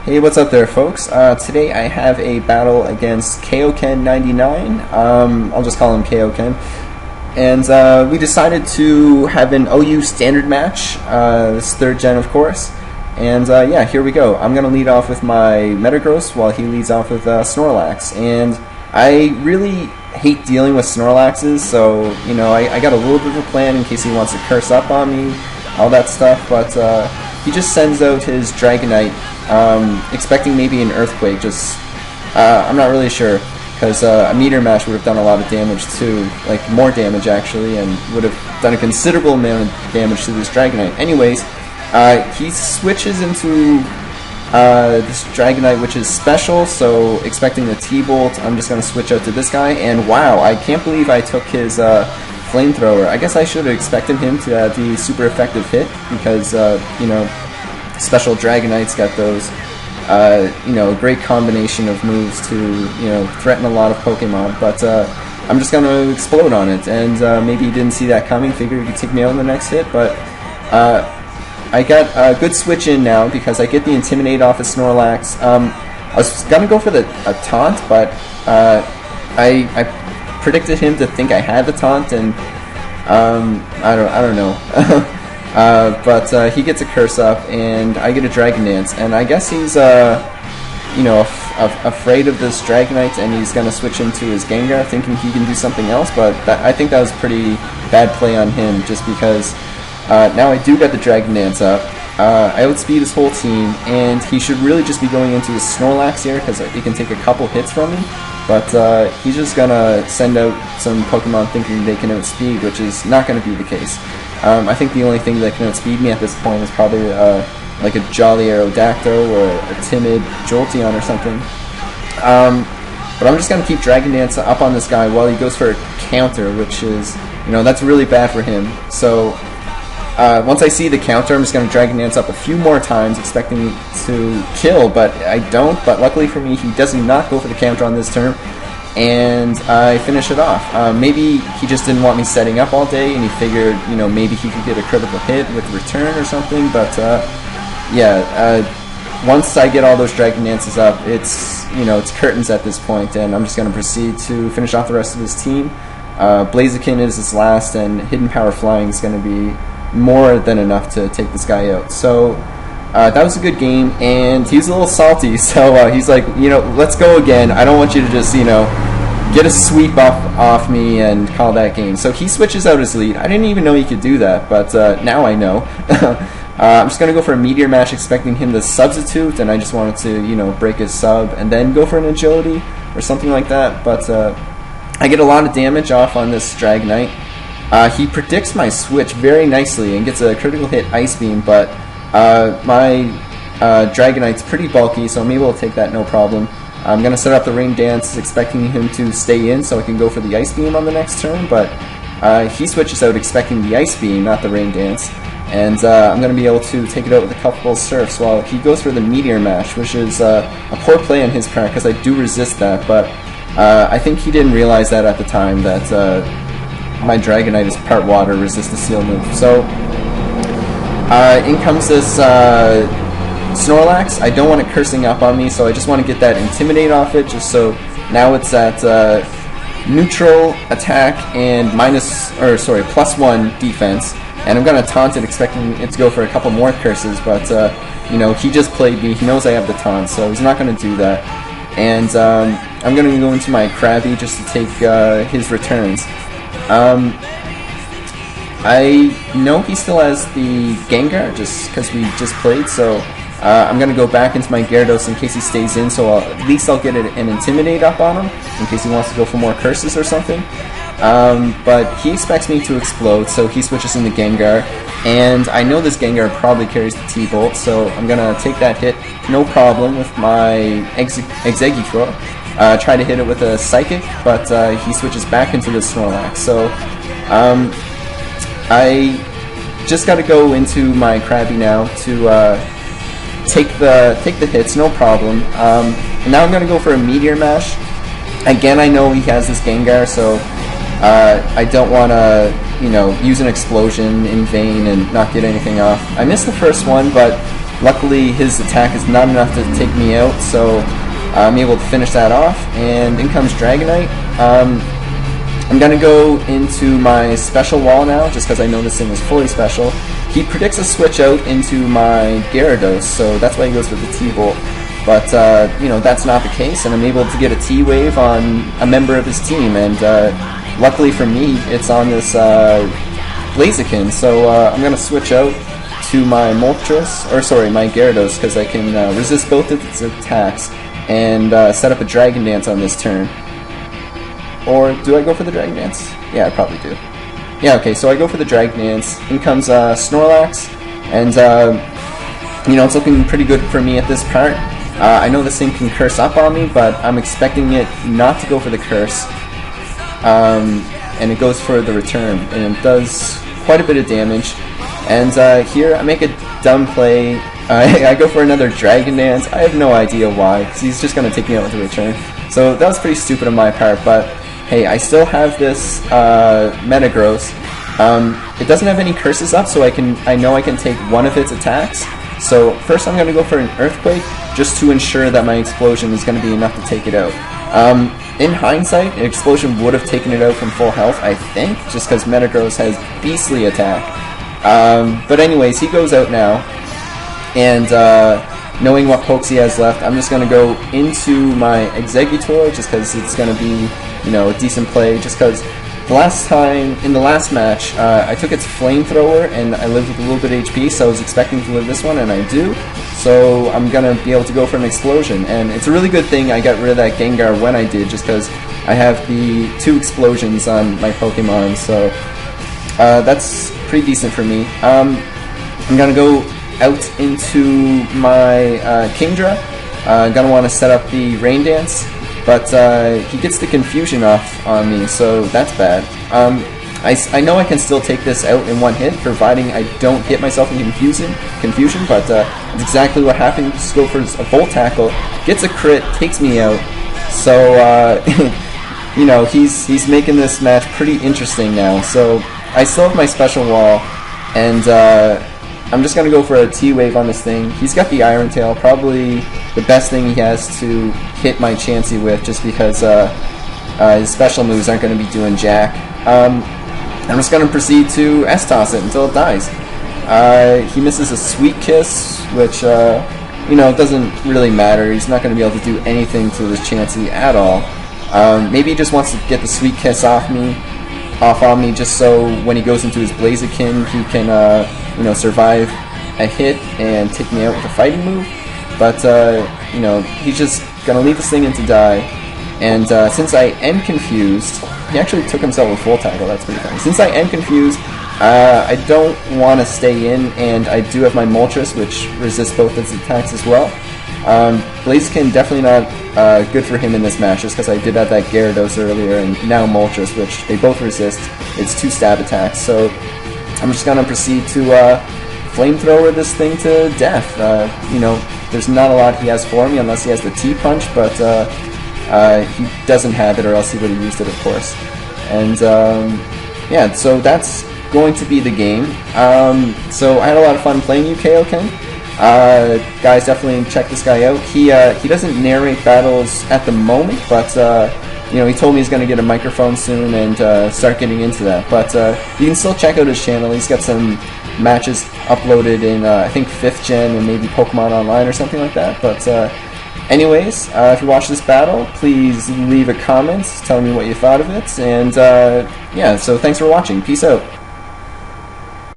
Hey, what's up there, folks? Today I have a battle against kaoken99. I'll just call him kaoken. And we decided to have an OU standard match. This is 3rd gen, of course. And yeah, here we go. I'm going to lead off with my Metagross while he leads off with Snorlax. And I really hate dealing with Snorlaxes, so, you know, I got a little bit of a plan in case he wants to curse up on me, all that stuff, but he just sends out his Dragonite, expecting maybe an Earthquake. I'm not really sure, because a Meteor Mash would have done a lot of damage too, like more damage actually, and would have done a considerable amount of damage to this Dragonite. Anyways, he switches into this Dragonite, which is special, so expecting the T-Bolt, I'm just going to switch out to this guy, and wow, I can't believe I took his Flamethrower. I guess I should have expected him to be super effective hit, because, you know, special Dragonites got those, you know, a great combination of moves to, you know, threaten a lot of Pokemon, but I'm just going to explode on it, and maybe he didn't see that coming, figured he could take me out in the next hit, but I got a good switch in now because I get the Intimidate off of Snorlax. I was going to go for a taunt, but I predicted him to think I had the taunt, and I don't know. But he gets a Curse Up, and I get a Dragon Dance, and I guess he's you know, afraid of this Dragonite, and he's going to switch into his Gengar, thinking he can do something else. But I think that was a pretty bad play on him, just because now I do got the Dragon Dance up. I outspeed his whole team, and he should really just be going into his Snorlax here, because he can take a couple hits from me. But he's just gonna send out some Pokemon thinking they can outspeed, which is not going to be the case. I think the only thing that can outspeed me at this point is probably like a Jolly Aerodactyl or a timid Jolteon or something. But I'm just going to keep Dragon Dance up on this guy while he goes for a counter, which is, you know, that's really bad for him. So once I see the counter, I'm just going to Dragon Dance up a few more times, expecting to kill, but I don't. But luckily for me, he does not go for the counter on this turn, and I finish it off. Maybe he just didn't want me setting up all day, and he figured, you know, maybe he could get a critical hit with return or something, but yeah, once I get all those Dragon Dances up, it's, you know, it's curtains at this point, and I'm just going to proceed to finish off the rest of his team. Blaziken is his last, and Hidden Power Flying is going to be more than enough to take this guy out. So that was a good game, and he's a little salty, so he's like, you know, let's go again. I don't want you to just, you know, get a sweep off me and call that game. So he switches out his lead. I didn't even know he could do that, but now I know. I'm just going to go for a Meteor Mash, expecting him to substitute, and I just wanted to, you know, break his sub and then go for an Agility or something like that. But I get a lot of damage off on this Dragonite. He predicts my switch very nicely and gets a critical hit Ice Beam, but my Dragonite's pretty bulky, so I'm able to take that no problem. I'm going to set up the Rain Dance, expecting him to stay in so I can go for the Ice Beam on the next turn, but he switches out expecting the Ice Beam, not the Rain Dance, and I'm going to be able to take it out with a couple of Surfs while he goes for the Meteor Mash, which is a poor play on his part because I do resist that, but I think he didn't realize that at the time, that my Dragonite is part water, resist the Seal move. So in comes this Snorlax. I don't want it cursing up on me, so I just want to get that Intimidate off it, just so now it's at neutral attack and +1 defense. And I'm going to taunt it, expecting it to go for a couple more curses, but you know, he just played me. He knows I have the taunt, so he's not going to do that. And I'm going to go into my Krabby just to take his returns. I know he still has the Gengar, just because we just played, so I'm going to go back into my Gyarados in case he stays in, so at least I'll get an Intimidate up on him, in case he wants to go for more curses or something. But he expects me to explode, so he switches into Gengar, and I know this Gengar probably carries the T-Bolt, so I'm going to take that hit, no problem, with my Exeggutor. Try to hit it with a Psychic, but he switches back into the Snorlax, so I just got to go into my Krabby now to take the hits, no problem. And now I'm going to go for a Meteor Mash. Again, I know he has this Gengar, so I don't want to, you know, use an explosion in vain and not get anything off. I missed the first one, but Luckily, his attack is not enough to take me out, so I'm able to finish that off. And in comes Dragonite. I'm going to go into my special wall now, just because I know this thing is fully special. He predicts a switch out into my Gyarados, so that's why he goes for the T-Bolt. But, you know, that's not the case, and I'm able to get a T-Wave on a member of his team, and luckily for me, it's on this Blaziken, so I'm going to switch out to my Moltres, or sorry, my Gyarados, because I can resist both of its attacks, and set up a Dragon Dance on this turn. Or do I go for the Dragon Dance? Yeah, I probably do. Yeah, okay, so I go for the Dragon Dance. In comes Snorlax, and you know, it's looking pretty good for me at this part. I know this thing can curse up on me, but I'm expecting it not to go for the curse. And it goes for the return, and it does quite a bit of damage. And here I make a dumb play. I go for another Dragon Dance. I have no idea why, because he's just going to take me out with the return. So that was pretty stupid on my part, but hey, I still have this Metagross. It doesn't have any curses up, so I know I can take one of its attacks. So first I'm going to go for an Earthquake, just to ensure that my Explosion is going to be enough to take it out. In hindsight, an Explosion would have taken it out from full health, I think, just because Metagross has beastly attack. But anyways, he goes out now, and knowing what pokes he has left, I'm just going to go into my Exeggutor, just because it's going to be, you know, a decent play, just because the last time, in the last match, I took its Flamethrower, and I lived with a little bit of HP, so I was expecting to live this one, and I do. So I'm going to be able to go for an Explosion, and it's a really good thing I got rid of that Gengar when I did, just because I have the 2 Explosions on my Pokemon, so that's pretty decent for me. I'm going to go out into my Kingdra. I'm going to want to set up the Rain Dance, but he gets the Confusion off on me, so that's bad. I know I can still take this out in one hit, providing I don't hit myself in confusion, but it's exactly what happened. Just go for a Volt Tackle, gets a crit, takes me out. So, you know, he's making this match pretty interesting now. So I still have my special wall, and I'm just going to go for a T-Wave on this thing. He's got the Iron Tail, probably the best thing he has to hit my Chansey with, just because his special moves aren't going to be doing jack. I'm just going to proceed to S-Toss it until it dies. He misses a Sweet Kiss, which, you know, doesn't really matter. He's not going to be able to do anything to this Chansey at all. Maybe he just wants to get the Sweet Kiss off on me, just so when he goes into his Blaziken, he can, you know, survive a hit and take me out with a fighting move. But, you know, he's just going to leave this thing in to die. And since I am confused, he actually took himself with Full Tackle, that's pretty funny. Since I am confused, I don't want to stay in, and I do have my Moltres, which resists both its attacks as well. Blaziken definitely not good for him in this match, just because I did have that Gyarados earlier, and now Moltres, which they both resist its 2 stab attacks. So I'm just going to proceed to Flamethrower this thing to death. You know, there's not a lot he has for me, unless he has the T-Punch, but he doesn't have it, or else he would have used it, of course. And yeah, so that's going to be the game. So I had a lot of fun playing you, Kaoken. Guys, definitely check this guy out. He doesn't narrate battles at the moment, but you know, he told me he's going to get a microphone soon and start getting into that. But you can still check out his channel. He's got some matches uploaded in I think 5th Gen and maybe Pokemon Online or something like that. But anyways, if you watch this battle, please leave a comment telling me what you thought of it. And yeah, so thanks for watching. Peace out.